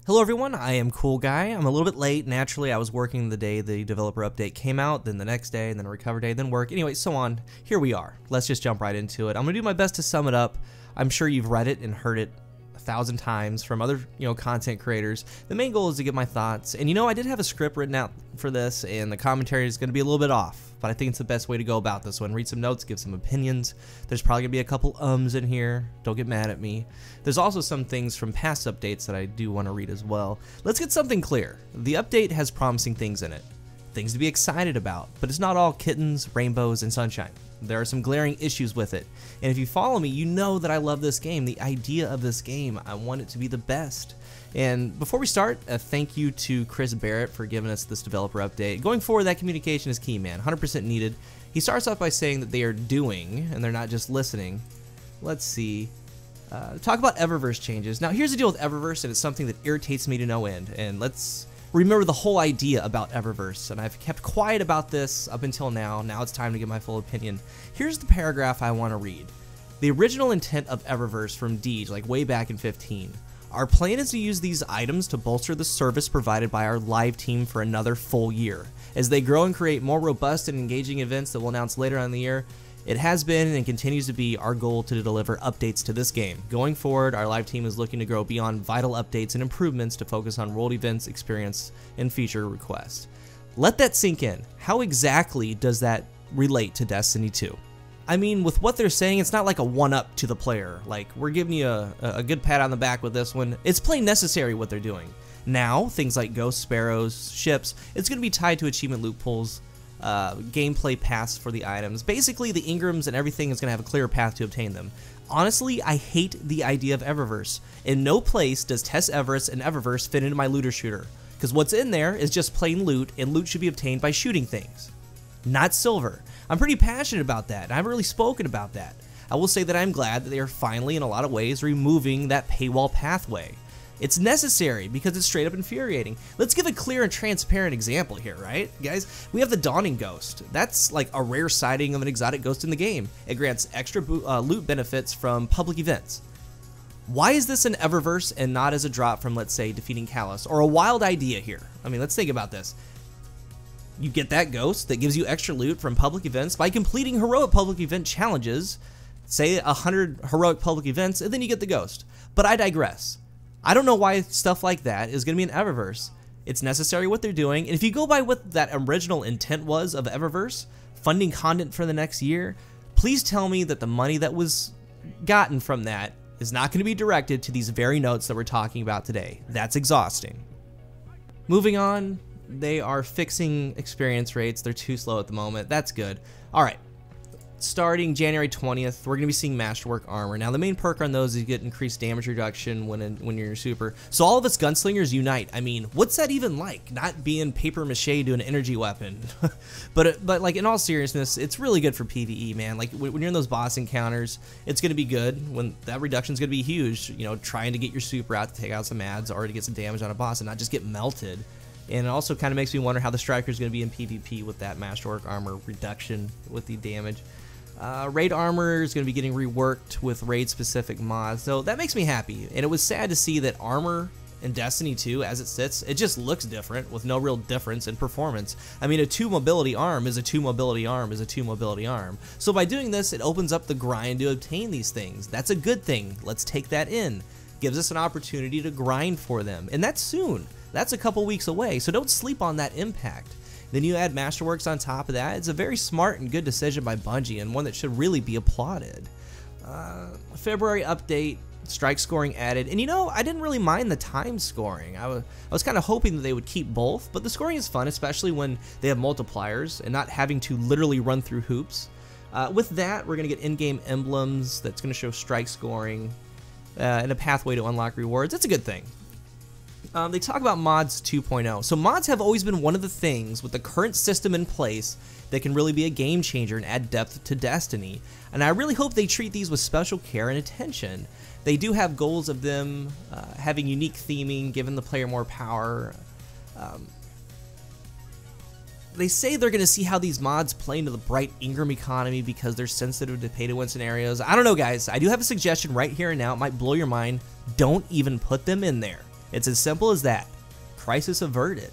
Hello everyone, I am Cool Guy. I'm a little bit late. Naturally, I was working the day the developer update came out, then the next day, and then a recover day, then work. Anyway, so on. Here we are. Let's just jump right into it. I'm gonna do my best to sum it up. I'm sure you've read it and heard it 1,000 times from other, content creators. The main goal is to get my thoughts. And I did have a script written out for this, and the commentary is gonna be a little bit off, but I think it's the best way to go about this one. Read some notes, give some opinions. There's probably gonna be a couple ums in here. Don't get mad at me. There's also some things from past updates that I do want to read as well. Let's get something clear. The update has promising things in it. Things to be excited about, but it's not all kittens, rainbows, and sunshine. There are some glaring issues with it. And if you follow me, you know that I love this game. The idea of this game, I want it to be the best. And before we start, a thank you to Chris Barrett for giving us this developer update. Going forward, that communication is key, man. 100% needed. He starts off by saying that they are doing, and they're not just listening. Let's see. Talk about Eververse changes. Now, here's the deal with Eververse, and it's something that irritates me to no end. And let's remember the whole idea about Eververse. And I've kept quiet about this up until now. Now it's time to get my full opinion. Here's the paragraph I want to read. The original intent of Eververse from Deej, like way back in 15. Our plan is to use these items to bolster the service provided by our live team for another full year. As they grow and create more robust and engaging events that we'll announce later on in the year, it has been and continues to be our goal to deliver updates to this game. Going forward, our live team is looking to grow beyond vital updates and improvements to focus on world events, experience, and feature requests. Let that sink in. How exactly does that relate to Destiny 2? I mean, with what they're saying, it's not like a one-up to the player. Like, we're giving you a good pat on the back with this one. It's plain necessary what they're doing. Now, things like ghosts, sparrows, ships, it's going to be tied to achievement loot pools, gameplay paths for the items. Basically, the Ingrams and everything is going to have a clear path to obtain them. Honestly, I hate the idea of Eververse. In no place does Tess Everest and Eververse fit into my looter shooter, because what's in there is just plain loot, and loot should be obtained by shooting things, not silver. I'm pretty passionate about that, and I haven't really spoken about that. I will say that I'm glad that they are finally, in a lot of ways, removing that paywall pathway. It's necessary because it's straight up infuriating. Let's give a clear and transparent example here, right? Guys, we have the Dawning Ghost. That's like a rare sighting of an exotic ghost in the game. It grants extra loot benefits from public events. Why is this an Eververse and not as a drop from, let's say, defeating Callus, or a wild idea here? I mean, let's think about this. You get that ghost that gives you extra loot from public events by completing heroic public event challenges, say 100 heroic public events, and then you get the ghost. But I digress. I don't know why stuff like that is going to be an Eververse. It's necessary what they're doing, and if you go by what that original intent was of Eververse, funding content for the next year, please tell me that the money that was gotten from that is not going to be directed to these very notes that we're talking about today. That's exhausting. Moving on, they are fixing experience rates. They're too slow at the moment. That's good. All right. Starting January 20th, we're going to be seeing Masterwork Armor. Now, the main perk on those is you get increased damage reduction when you're super. So all of us gunslingers unite. I mean, what's that even like? Not being paper mache to an energy weapon. but like, in all seriousness, it's really good for PvE, man. Like, when you're in those boss encounters, it's going to be good. When that reduction is going to be huge, trying to get your super out to take out some ads or to get some damage on a boss and not just get melted. And it also kind of makes me wonder how the Striker is going to be in PvP with that Masterwork Armor reduction with the damage. Raid armor is going to be getting reworked with raid-specific mods, so that makes me happy. And it was sad to see that armor in Destiny 2, as it sits, it just looks different with no real difference in performance. I mean, a 2 mobility arm is a 2 mobility arm is a 2 mobility arm. So by doing this, it opens up the grind to obtain these things. That's a good thing. Let's take that in. Gives us an opportunity to grind for them, and that's soon. That's a couple weeks away, so don't sleep on that impact. Then you add Masterworks on top of that. It's a very smart and good decision by Bungie, and one that should really be applauded. February update, strike scoring added, and I didn't really mind the time scoring. I was kind of hoping that they would keep both, but the scoring is fun, especially when they have multipliers and not having to literally run through hoops. With that, we're going to get in-game emblems that's going to show strike scoring and a pathway to unlock rewards. That's a good thing. They talk about mods 2.0. So mods have always been one of the things with the current system in place that can really be a game changer and add depth to Destiny. And I really hope they treat these with special care and attention. They do have goals of them having unique theming, giving the player more power. They say they're going to see how these mods play into the bright Ingram economy because they're sensitive to pay-to-win scenarios. I don't know, guys. I do have a suggestion right here and now. It might blow your mind. Don't even put them in there. It's as simple as that. Crisis averted.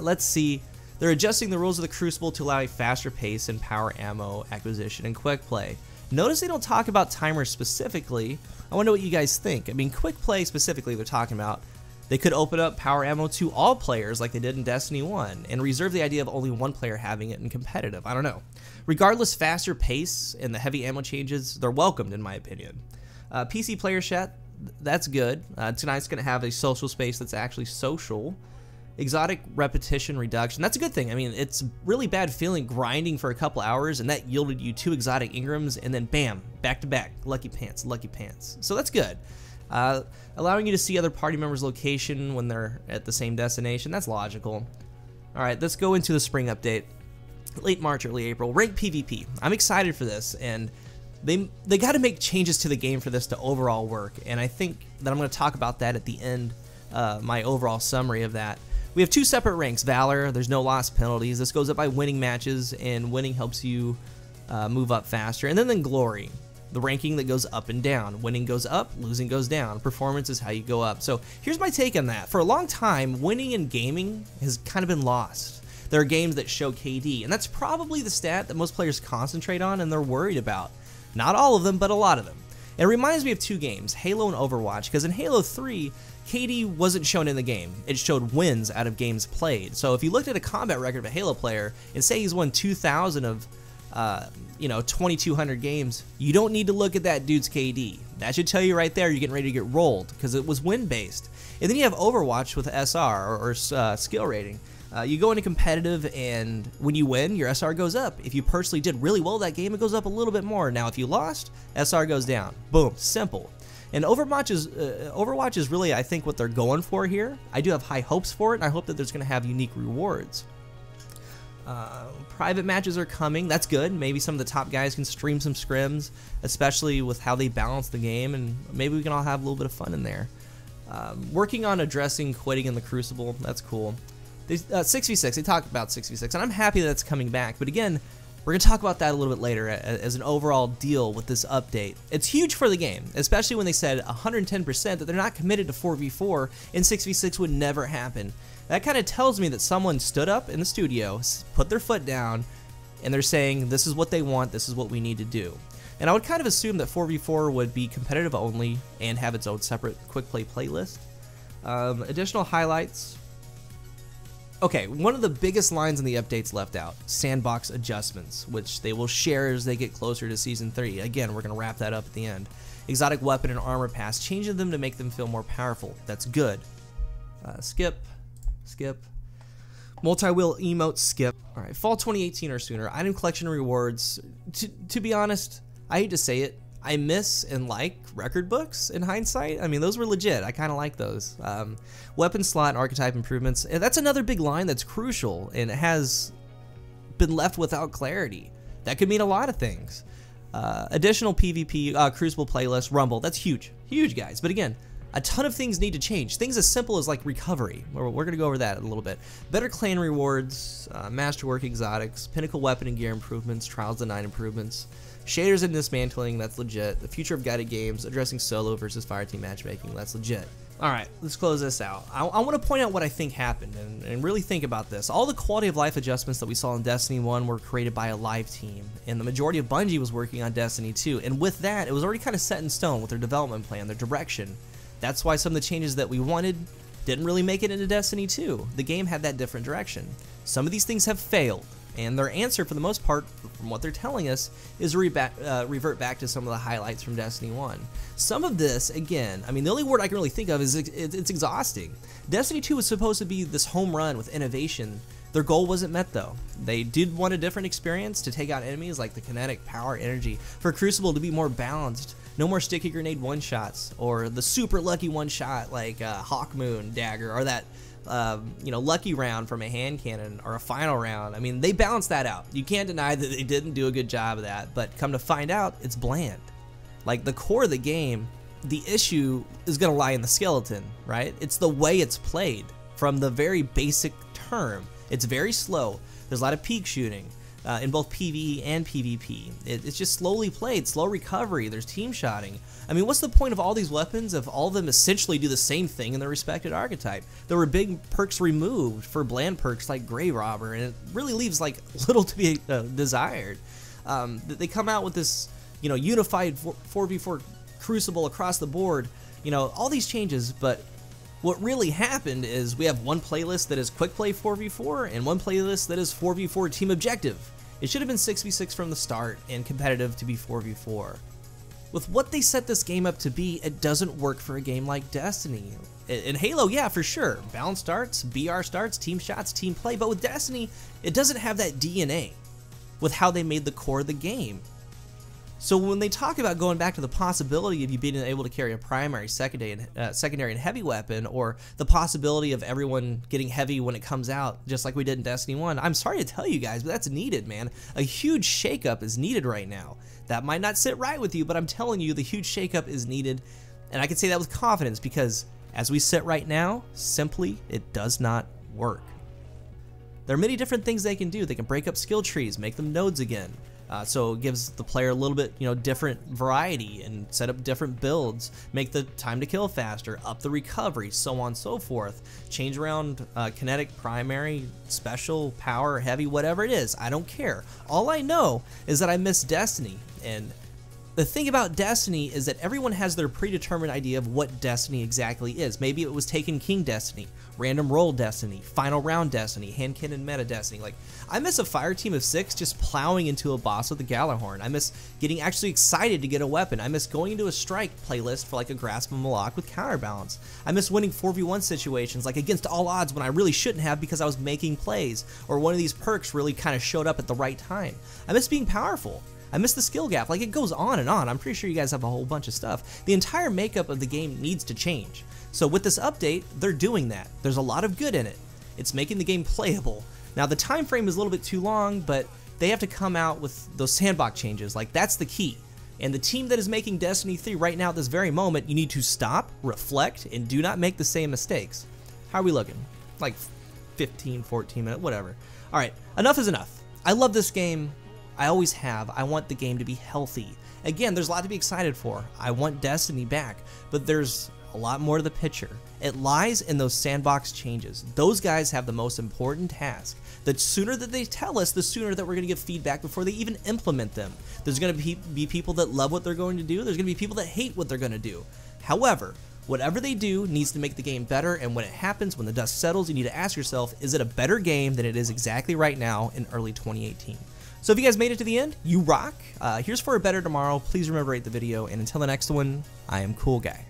Let's see. They're adjusting the rules of the Crucible to allow a faster pace and power ammo acquisition and quick play. Notice they don't talk about timers specifically. I wonder what you guys think. I mean, quick play specifically they're talking about. They could open up power ammo to all players like they did in Destiny 1 and reserve the idea of only one player having it in competitive. I don't know. Regardless, faster pace and the heavy ammo changes, they're welcomed in my opinion. PC player chat, that's good. Tonight's going to have a social space that's actually social. Exotic repetition reduction, that's a good thing. I mean, it's really bad feeling grinding for a couple hours and that yielded you 2 exotic Ingrams and then bam, back to back, lucky pants, lucky pants. So that's good. Allowing you to see other party members' location when they're at the same destination, that's logical. Alright, let's go into the spring update. Late March, early April, ranked PvP. I'm excited for this, and they got to make changes to the game for this to overall work, and I think that I'm going to talk about that at the end, my overall summary of that. We have 2 separate ranks. Valor, there's no loss penalties. This goes up by winning matches, and winning helps you move up faster. And then Glory, the ranking that goes up and down. Winning goes up, losing goes down. Performance is how you go up. So here's my take on that. For a long time, winning in gaming has kind of been lost. There are games that show KD, and that's probably the stat that most players concentrate on and they're worried about. Not all of them, but a lot of them. It reminds me of 2 games, Halo and Overwatch, because in Halo 3, KD wasn't shown in the game. It showed wins out of games played. So if you looked at a combat record of a Halo player and say he's won 2,000 of 2,200 games, you don't need to look at that dude's KD. That should tell you right there you're getting ready to get rolled because it was win-based. And then you have Overwatch with SR or skill rating. You go into competitive, and when you win, your SR goes up. If you personally did really well that game, it goes up a little bit more. Now, if you lost, SR goes down. Boom, simple. And Overwatch is really, I think, what they're going for here. I do have high hopes for it, and I hope that there's going to have unique rewards. Private matches are coming. That's good. Maybe some of the top guys can stream some scrims, especially with how they balance the game, and maybe we can all have a little bit of fun in there. Working on addressing quitting in the Crucible. That's cool. 6v6, they talk about 6v6, and I'm happy that it's coming back, but again, we're going to talk about that a little bit later as an overall deal with this update. It's huge for the game, especially when they said 110% that they're not committed to 4v4 and 6v6 would never happen. That kind of tells me that someone stood up in the studio, put their foot down, and they're saying this is what they want, this is what we need to do. And I would kind of assume that 4v4 would be competitive only and have its own separate quick play playlist. Additional highlights. Okay, one of the biggest lines in the updates left out, sandbox adjustments, which they will share as they get closer to Season 3. Again, we're going to wrap that up at the end. Exotic weapon and armor pass, changing them to make them feel more powerful. That's good. Skip. Multi-wheel emote, skip. Alright, fall 2018 or sooner. Item collection rewards. To be honest, I hate to say it, I miss and like record books in hindsight. I mean, those were legit. I kind of like those. Weapon slot and archetype improvements. And that's another big line that's crucial and it has been left without clarity. That could mean a lot of things. Additional PvP, Crucible playlist, Rumble. That's huge. Huge, guys. But again, a ton of things need to change. Things as simple as like recovery. We're going to go over that in a little bit. Better clan rewards, masterwork exotics, pinnacle weapon and gear improvements, Trials of 9 improvements. Shaders and dismantling, that's legit. The future of guided games, addressing solo versus fireteam matchmaking, that's legit. Alright, let's close this out. I want to point out what I think happened and really think about this. All the quality of life adjustments that we saw in Destiny 1 were created by a live team, and the majority of Bungie was working on Destiny 2, and with that, it was already kind of set in stone with their development plan, their direction. That's why some of the changes that we wanted didn't really make it into Destiny 2. The game had that different direction. Some of these things have failed. And their answer, for the most part, from what they're telling us, is revert back to some of the highlights from Destiny 1. Some of this, again, I mean, the only word I can really think of is it's exhausting. Destiny 2 was supposed to be this home run with innovation. Their goal wasn't met, though. They did want a different experience to take out enemies like the kinetic, power, energy. For Crucible to be more balanced. No more sticky grenade one-shots, or the super lucky one-shot like Hawkmoon Dagger, or that lucky round from a hand cannon or a final round. I mean, they balanced that out. You can't deny that they didn't do a good job of that, but come to find out, it's bland. Like the core of the game, the issue is going to lie in the skeleton, right? It's the way it's played from the very basic term. It's very slow. There's a lot of peek shooting. in both PvE and PvP. It's just slowly played, slow recovery, there's team shotting. I mean, what's the point of all these weapons if all of them essentially do the same thing in their respected archetype? There were big perks removed for bland perks like Grave Robber, and it really leaves like little to be desired. They come out with this, unified 4v4 Crucible across the board, all these changes, but what really happened is we have one playlist that is quick play 4v4 and one playlist that is 4v4 team objective. It should have been 6v6 from the start and competitive to be 4v4. With what they set this game up to be, it doesn't work for a game like Destiny. In Halo, yeah, for sure. Balanced starts, BR starts, team shots, team play, but with Destiny, it doesn't have that DNA with how they made the core of the game. So when they talk about going back to the possibility of you being able to carry a primary, secondary, and heavy weapon, or the possibility of everyone getting heavy when it comes out, just like we did in Destiny 1, I'm sorry to tell you guys, but that's needed, man. A huge shakeup is needed right now. That might not sit right with you, but I'm telling you, the huge shakeup is needed, and I can say that with confidence because as we sit right now, simply, it does not work. There are many different things they can do. They can break up skill trees, make them nodes again. So it gives the player a little bit, different variety and set up different builds, make the time to kill faster, up the recovery, so on and so forth. Change around kinetic, primary, special, power, heavy, whatever it is. I don't care. All I know is that I miss Destiny, and the thing about Destiny is that everyone has their predetermined idea of what Destiny exactly is. Maybe it was Taken King Destiny, Random Roll Destiny, Final Round Destiny, Hand Cannon Meta Destiny. Like, I miss a fire team of 6 just plowing into a boss with a Galahorn. I miss getting actually excited to get a weapon. I miss going into a strike playlist for like a Grasp of Malak with counterbalance. I miss winning 4v1 situations like against all odds when I really shouldn't have because I was making plays, or one of these perks really kind of showed up at the right time. I miss being powerful. I miss the skill gap. Like, it goes on and on. I'm pretty sure you guys have a whole bunch of stuff. The entire makeup of the game needs to change. So with this update, they're doing that. There's a lot of good in it. It's making the game playable. Now, the time frame is a little bit too long, but they have to come out with those sandbox changes. Like, that's the key. And the team that is making Destiny 3 right now at this very moment, you need to stop, reflect, and do not make the same mistakes. How are we looking? Like 15, 14 minutes, whatever. All right, enough is enough. I love this game. I always have. I want the game to be healthy. Again, there's a lot to be excited for. I want Destiny back, but there's a lot more to the picture. It lies in those sandbox changes. Those guys have the most important task. The sooner that they tell us, the sooner that we're going to get feedback before they even implement them. There's going to be people that love what they're going to do. There's going to be people that hate what they're going to do. However, whatever they do needs to make the game better, and when it happens, when the dust settles, you need to ask yourself, is it a better game than it is exactly right now in early 2018? So if you guys made it to the end, you rock. Here's for a better tomorrow. Please remember to rate the video, and until the next one, I am Cool Guy.